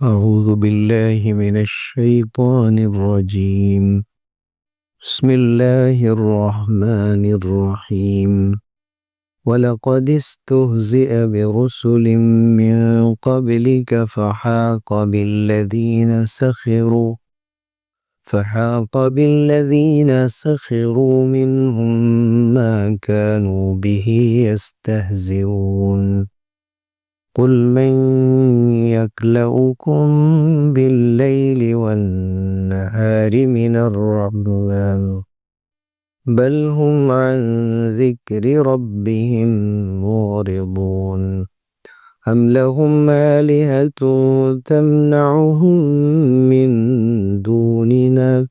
أعوذ بالله من الشيطان الرجيم. بسم الله الرحمن الرحيم. ولقد استهزئ برسل من قبلك فحاق بالذين سخروا منهم ما كانوا به يستهزئون. قل من يكلؤكم بالليل والنهار من الرحمن بل هم عن ذكر ربهم معرضون. أم لهم آلهة تمنعهم من دوننا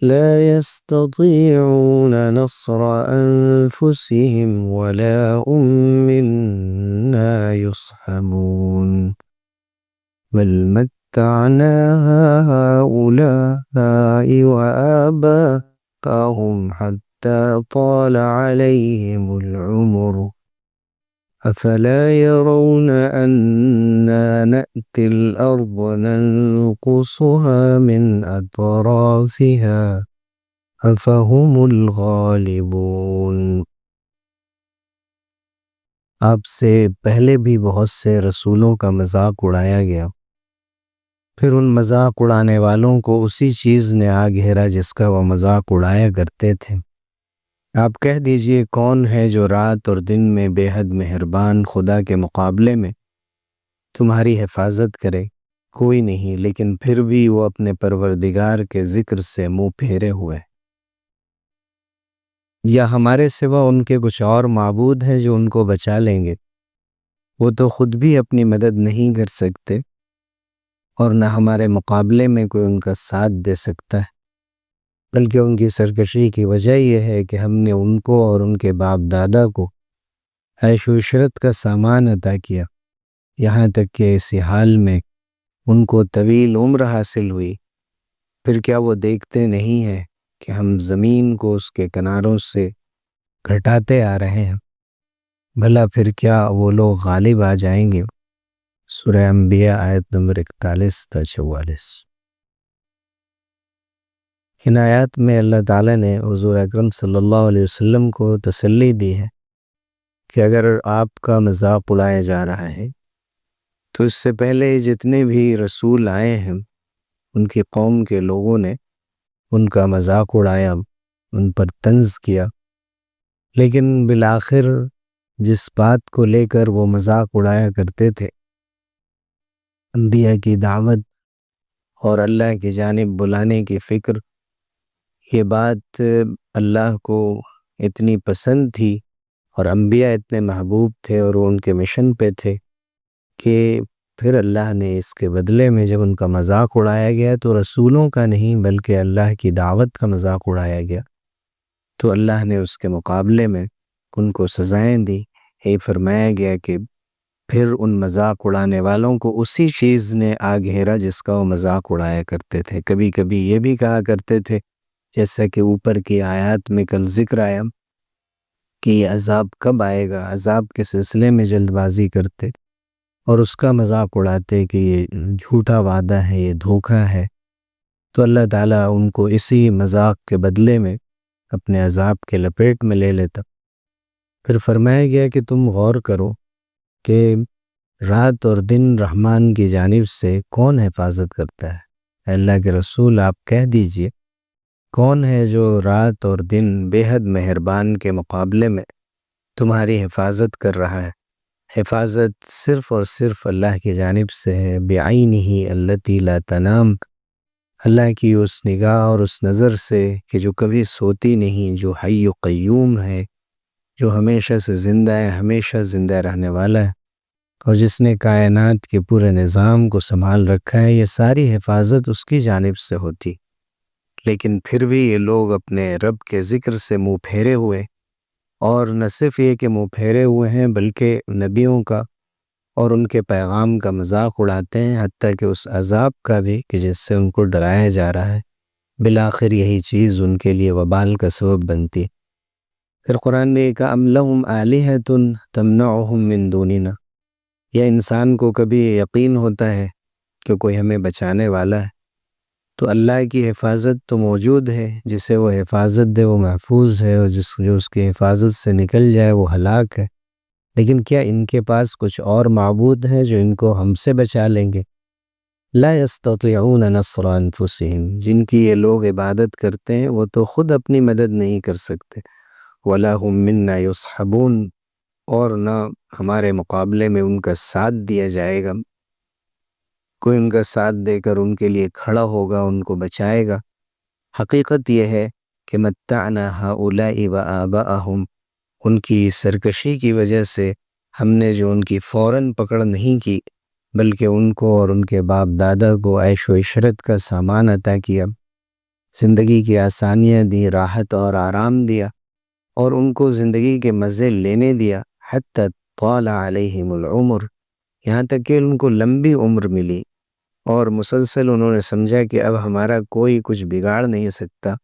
لا يستطيعون نصر أنفسهم ولا هم منا يصحبون. بل متعنا هؤلاء وآباءهم حتى طال عليهم العمر أفلا يرون أنا نأتي الأرض ننقصها من أطرافها أفهم الغالبون. آپ سے پہلے بھی بہت سے رسولوں کا مذاق اڑایا گیا، پھر ان مذاق اڑانے والوں کو اسی چیز نے آ گھیرا جس کا وہ مذاق اڑایا کرتے تھے۔ آپ کہہ دیجئے کون ہے جو رات اور دن میں بے حد مہربان خدا کے مقابلے میں تمہاری حفاظت کرے؟ کوئی نہیں، لیکن پھر بھی وہ اپنے پروردگار کے ذکر سے منہ پھیرے ہوئے۔ یا ہمارے سوا ان کے کچھ اور معبود ہیں جو ان کو بچا لیں گے؟ وہ تو خود بھی اپنی مدد نہیں کر سکتے اور نہ ہمارے مقابلے میں کوئی ان کا ساتھ دے سکتا ہے، بلکہ ان کی سرکشی کی وجہ یہ ہے کہ ہم نے ان کو اور ان کے باپ دادا کو عیش و عشرت کا سامان عطا کیا، یہاں تک کہ اسی حال میں ان کو طویل عمر حاصل ہوئی۔ پھر کیا وہ دیکھتے نہیں ہیں کہ ہم زمین کو اس کے کناروں سے گھٹاتے آ رہے ہیں؟ بھلا پھر کیا وہ لوگ غالب آ جائیں گے؟ سورہ انبیاء آیت نمبر 41 تا 44۔ ان آیات میں اللہ تعالیٰ نے حضور اکرم صلی اللہ علیہ وسلم کو تسلی دی ہے کہ اگر آپ کا مذاق اڑایا جا رہا ہے تو اس سے پہلے جتنے بھی رسول آئے ہیں ان کی قوم کے لوگوں نے ان کا مذاق اڑایا، ان پر طنز کیا، لیکن بالآخر جس بات کو لے کر وہ مذاق اڑایا کرتے تھے، انبیاء کی دعوت اور اللہ کی جانب بلانے کی فکر، یہ بات اللہ کو اتنی پسند تھی اور انبیاء اتنے محبوب تھے اور وہ ان کے مشن پہ تھے کہ پھر اللہ نے اس کے بدلے میں جب ان کا مذاق اڑایا گیا تو رسولوں کا نہیں بلکہ اللہ کی دعوت کا مذاق اڑایا گیا، تو اللہ نے اس کے مقابلے میں ان کو سزائیں دی۔ یہ فرمایا گیا کہ پھر ان مذاق اڑانے والوں کو اسی چیز نے آ گھیرا جس کا وہ مذاق اڑایا کرتے تھے۔ کبھی کبھی یہ بھی کہا کرتے تھے، جیسا کہ اوپر کی آیات میں کل ذکر آیا کہ یہ عذاب کب آئے گا، عذاب کے سلسلے میں جلد بازی کرتے اور اس کا مذاق اڑاتے کہ یہ جھوٹا وعدہ ہے، یہ دھوکہ ہے، تو اللہ تعالیٰ ان کو اسی مذاق کے بدلے میں اپنے عذاب کے لپیٹ میں لے لیتا۔ پھر فرمایا گیا کہ تم غور کرو کہ رات اور دن رحمان کی جانب سے کون حفاظت کرتا ہے؟ اے اللہ کے رسول آپ کہہ دیجئے کون ہے جو رات اور دن بے حد مہربان کے مقابلے میں تمہاری حفاظت کر رہا ہے؟ حفاظت صرف اور صرف اللہ کی جانب سے ہے، بعینہ التی لا تنام، اللہ کی اس نگاہ اور اس نظر سے کہ جو کبھی سوتی نہیں، جو حی و قیوم ہے، جو ہمیشہ سے زندہ ہے، ہمیشہ زندہ رہنے والا ہے، اور جس نے کائنات کے پورے نظام کو سنبھال رکھا ہے۔ یہ ساری حفاظت اس کی جانب سے ہوتی، لیکن پھر بھی یہ لوگ اپنے رب کے ذکر سے منہ پھیرے ہوئے، اور نہ صرف یہ کہ منہ پھیرے ہوئے ہیں بلکہ نبیوں کا اور ان کے پیغام کا مذاق اڑاتے ہیں، حتیٰ کہ اس عذاب کا بھی کہ جس سے ان کو ڈرایا جا رہا ہے، بالآخر یہی چیز ان کے لیے وبال کا سبب بنتی۔ پھر قرآن نے کہا ام لہم آلہۃ تمنعہم من دوننا، یا انسان کو کبھی یقین ہوتا ہے کہ کوئی ہمیں بچانے والا ہے، تو اللہ کی حفاظت تو موجود ہے، جسے وہ حفاظت دے وہ محفوظ ہے، اور جو اس کی حفاظت سے نکل جائے وہ ہلاک ہے۔ لیکن کیا ان کے پاس کچھ اور معبود ہیں جو ان کو ہم سے بچا لیں گے؟ لا يستطيعون نصر انفسهم، جن کی یہ لوگ عبادت کرتے ہیں وہ تو خود اپنی مدد نہیں کر سکتے۔ ولا هم منا يصحبون، اور نہ ہمارے مقابلے میں ان کا ساتھ دیا جائے گا، کوئی ان کا ساتھ دے کر ان کے لیے کھڑا ہوگا، ان کو بچائے گا۔ حقیقت یہ ہے کہ متعنا هؤلاء وآباءهم، ان کی سرکشی کی وجہ سے ہم نے جو ان کی فوراً پکڑ نہیں کی، بلکہ ان کو اور ان کے باپ دادا کو عیش و عشرت کا سامان عطا کیا، زندگی کی آسانیاں دی، راحت اور آرام دیا، اور ان کو زندگی کے مزے لینے دیا، حتی طال علیہم العمر، یہاں تک کہ ان کو لمبی عمر ملی، اور مسلسل انہوں نے سمجھا کہ اب ہمارا کوئی کچھ بگاڑ نہیں سکتا۔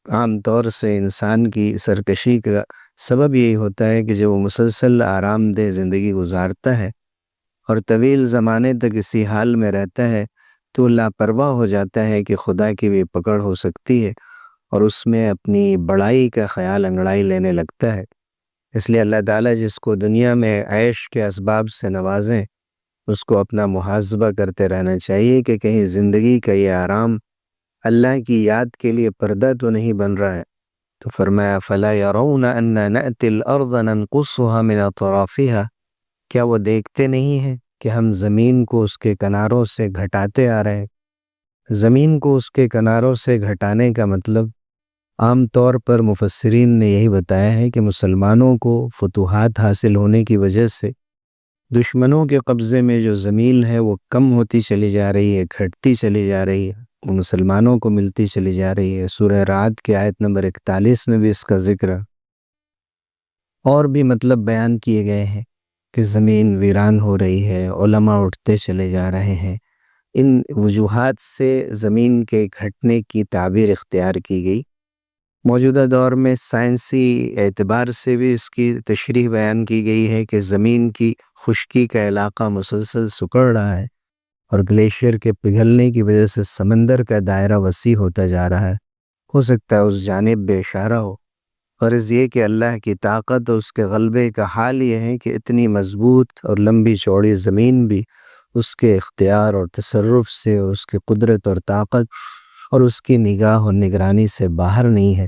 عام طور سے انسان کی سرکشی کا سبب یہی ہوتا ہے کہ جب وہ مسلسل آرام دہ زندگی گزارتا ہے اور طویل زمانے تک اسی حال میں رہتا ہے، تو لاپرواہ ہو جاتا ہے کہ خدا کی بھی پکڑ ہو سکتی ہے، اور اس میں اپنی بڑائی کا خیال انگڑائی لینے لگتا ہے۔ اس لیے اللہ تعالیٰ جس کو دنیا میں عیش کے اسباب سے نوازیں، اس کو اپنا محاسبہ کرتے رہنا چاہیے کہ کہیں زندگی کا یہ آرام اللہ کی یاد کے لیے پردہ تو نہیں بن رہا ہے۔ تو فرمایا فَلَا يَرَوْنَ أَنَّا نَأْتِي الْأَرْضَ نَنْقُصُهَا مِنْ أَطْرَافِهَا، کیا وہ دیکھتے نہیں ہیں کہ ہم زمین کو اس کے کناروں سے گھٹاتے آ رہے ہیں؟ زمین کو اس کے کناروں سے گھٹانے کا مطلب عام طور پر مفسرین نے یہی بتایا ہے کہ مسلمانوں کو فتوحات حاصل ہونے کی وجہ سے دشمنوں کے قبضے میں جو زمین ہے وہ کم ہوتی چلی جا رہی ہے، گھٹتی چلی جا رہی ہے، وہ مسلمانوں کو ملتی چلی جا رہی ہے۔ سورہ رعد کی آیت نمبر 41 میں بھی اس کا ذکر ہے۔ اور بھی مطلب بیان کیے گئے ہیں کہ زمین ویران ہو رہی ہے، علماء اٹھتے چلے جا رہے ہیں۔ ان وجوہات سے زمین کے گھٹنے کی تعبیر اختیار کی گئی۔ موجودہ دور میں سائنسی اعتبار سے بھی اس کی تشریح بیان کی گئی ہے کہ زمین کی خشکی کا علاقہ مسلسل سکڑ رہا ہے، اور گلیشیئر کے پگھلنے کی وجہ سے سمندر کا دائرہ وسیع ہوتا جا رہا ہے۔ ہو سکتا ہے اس جانب بے اشارہ ہو، غرض یہ کہ اللہ کی طاقت اور اس کے غلبے کا حال یہ ہے کہ اتنی مضبوط اور لمبی چوڑی زمین بھی اس کے اختیار اور تصرف سے، اور اس کی قدرت اور طاقت اور اس کی نگاہ اور نگرانی سے باہر نہیں ہے۔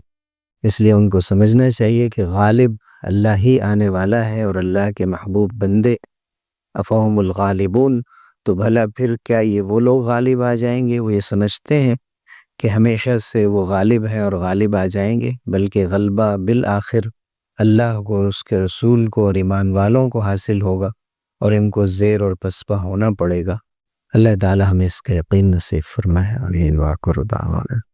اس لیے ان کو سمجھنا چاہیے کہ غالب اللہ ہی آنے والا ہے، اور اللہ کے محبوب بندے افہم الغالبون، تو بھلا پھر کیا یہ وہ لوگ غالب آ جائیں گے؟ وہ یہ سمجھتے ہیں کہ ہمیشہ سے وہ غالب ہیں اور غالب آ جائیں گے، بلکہ غلبہ بالآخر اللہ کو اور اس کے رسول کو اور ایمان والوں کو حاصل ہوگا، اور ان کو زیر اور پسپا ہونا پڑے گا۔ اللہ تعالی ہمیں اس کا یقین نصیب فرمائے۔ آمین۔ وآخر دعوانا